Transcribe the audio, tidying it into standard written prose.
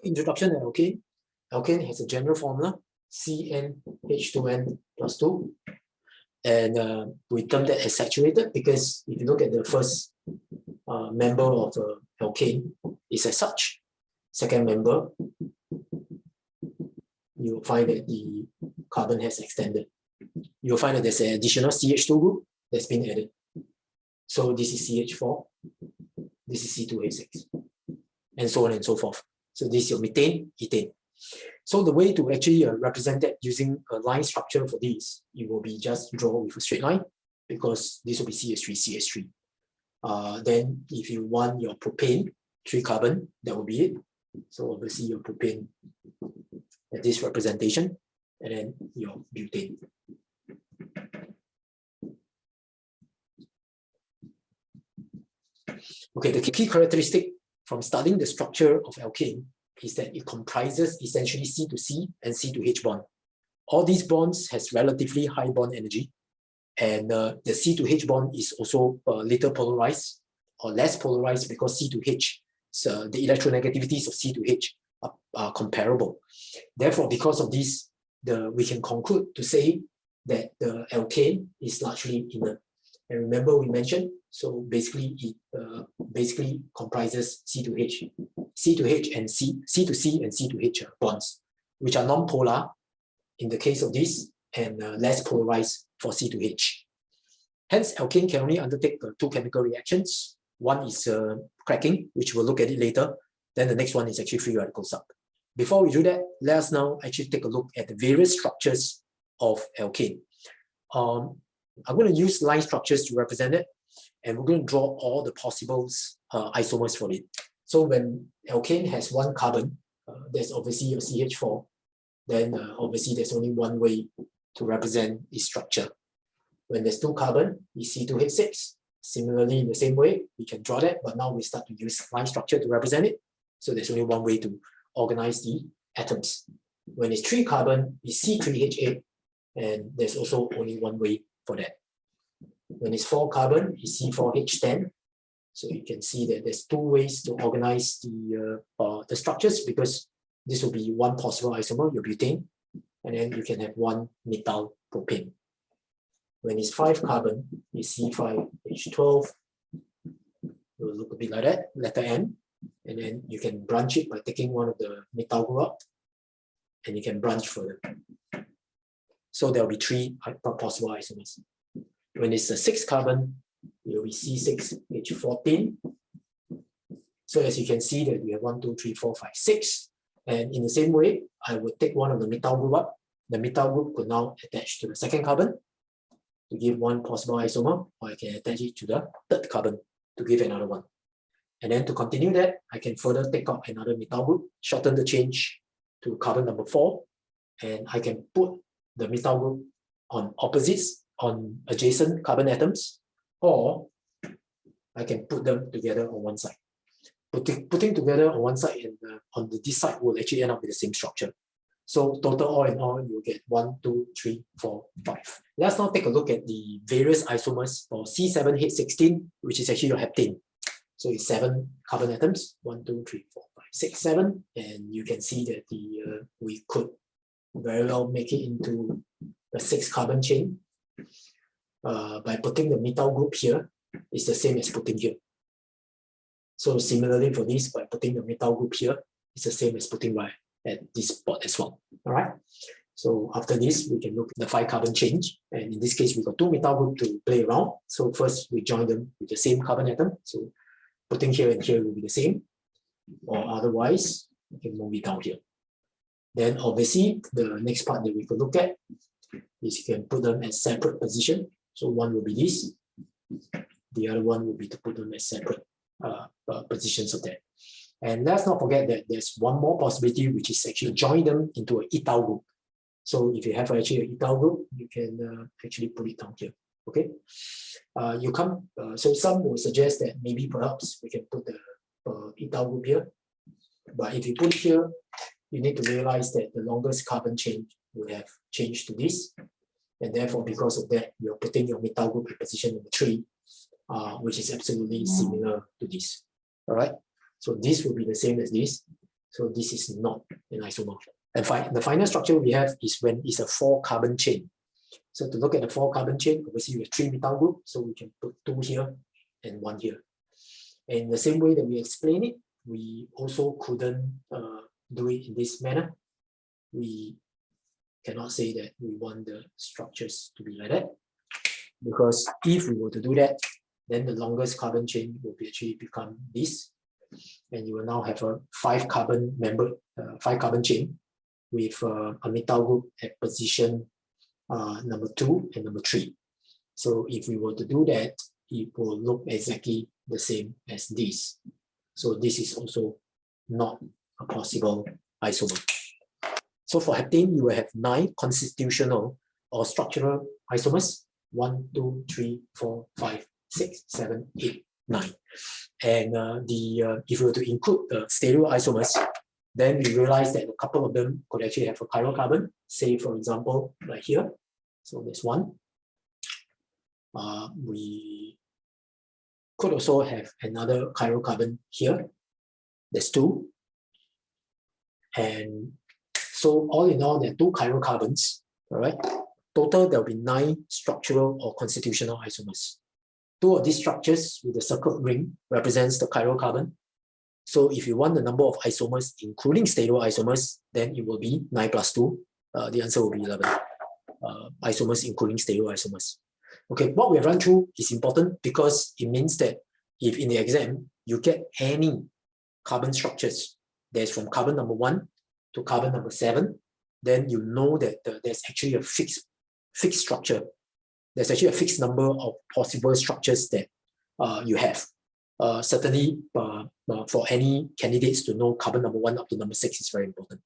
Introduction to alkane. Alkane has a general formula, CnH2n plus 2. And we term that as saturated because if you look at the first member of alkane, it's as such. Second member, you'll find that the carbon has extended. You'll find that there's an additional CH2 group that's been added. So this is CH4, this is C2H6, and so on and so forth. So this is your methane, ethane. So the way to actually represent that using a line structure for this, it will be just draw with a straight line because this will be CH3, CH3. Then if you want your propane, 3 carbon, that will be it. So obviously your propane at this representation, and then your butane. Okay, the key characteristic from studying the structure of alkane is that it comprises essentially C to C and C to H bond. All these bonds has relatively high bond energy, and the C to H bond is also little polarized or less polarized because C to H, so the electronegativities of C to H are comparable. Therefore, because of this, we can conclude to say that the alkane is largely inert. And remember we mentioned, so basically it basically comprises C to H and C to C and C to H bonds, which are non-polar in the case of this, and less polarized for C to H. Hence, alkane can only undertake 2 chemical reactions. One is cracking, which we'll look at it later. Then the next one is actually free radical suck. Before we do that, let us now actually take a look at the various structures of alkane. I'm going to use line structures to represent it, and we're going to draw all the possible isomers for it. So when alkane has 1 carbon, there's obviously your CH4, then obviously there's only one way to represent its structure. When there's 2 carbon, it's C2H6. Similarly, in the same way, we can draw that, but now we start to use line structure to represent it. So there's only one way to organize the atoms. When it's 3 carbon, it's C3H8, and there's also only one way for that. When it's 4 carbon, it's C4H10. So you can see that there's 2 ways to organize the structures, because this will be one possible isomer, your butane, and then you can have 1 methyl propane. When it's 5 carbon, it's C5H12. It will look a bit like that, letter N. And then you can branch it by taking one of the methyl group up, and you can branch further. So there will be 3 possible isomers. When it's a 6 carbon, it will be C6H14. So as you can see that we have 1, 2, 3, 4, 5, 6. And in the same way, I would take one of the methyl group up. The methyl group could now attach to the 2nd carbon to give 1 possible isomer, or I can attach it to the 3rd carbon to give another one. And then to continue that, I can further take out another methyl group, shorten the change to carbon number 4, and I can put the methyl group on opposites, on adjacent carbon atoms, or I can put them together on one side. Putting together on one side and on this side will actually end up with the same structure. So total all in all, you'll get 1, 2, 3, 4, 5. Let's now take a look at the various isomers for C7 H16, which is actually your heptane. So it's 7 carbon atoms, 1, 2, 3, 4, 5, 6, 7, and you can see that we could very well make it into a 6 carbon chain by putting the methyl group here. It's the same as putting here. So similarly for this, by putting the methyl group here, it's the same as putting right at this spot as well. All right. So after this, we can look at the 5 carbon change, and in this case, we got 2 methyl group to play around. So first, we join them with the same carbon atom. So putting here and here will be the same, or otherwise, we can move it down here. Then obviously, the next part that we could look at is you can put them at separate position. So one will be this, the other one will be to put them at separate positions of that. And let's not forget that there's one more possibility, which is actually join them into an ethyl group. So if you have actually an ethyl group, you can actually put it down here. Okay, so some will suggest that maybe perhaps we can put the ethyl group here, but if you put it here, you need to realize that the longest carbon chain would have changed to this, and therefore because of that, you're putting your methyl group in position number 3, which is absolutely similar to this. All right, so this will be the same as this. So this is not an isomer. And the final structure we have is when it's a 4-carbon chain. So to look at the 4-carbon chain, obviously we have 3 methyl groups, so we can put 2 here and 1 here. And the same way that we explain it, we also couldn't do it in this manner. We cannot say that we want the structures to be like that, because if we were to do that, then the longest carbon chain will actually become this, and you will now have a 5-carbon member, 5-carbon chain with a methyl group at position number 2 and number 3. So if we were to do that, it will look exactly the same as this. So this is also not a possible isomer. So for heptane, you will have 9 constitutional or structural isomers. 1, 2, 3, 4, 5, 6, 7, 8, 9. And if we were to include the stereoisomers, then we realize that a couple of them could actually have a chiral carbon, say for example, right here. So there's 1. We could also have another chiral carbon here. There's 2. And so all in all, there are 2 chiral carbons, all right? Total, there'll be 9 structural or constitutional isomers. 2 of these structures with the circled ring represents the chiral carbon. So if you want the number of isomers, including stereoisomers, then it will be 9 plus 2. The answer will be 11. Isomers including stereoisomers. Okay, what we have run through is important because it means that if in the exam you get any carbon structures that's from carbon number 1 to carbon number 7, then you know that there's actually a fixed structure. There's actually a fixed number of possible structures that you have. Certainly, for any candidates to know carbon number 1 up to number 6 is very important.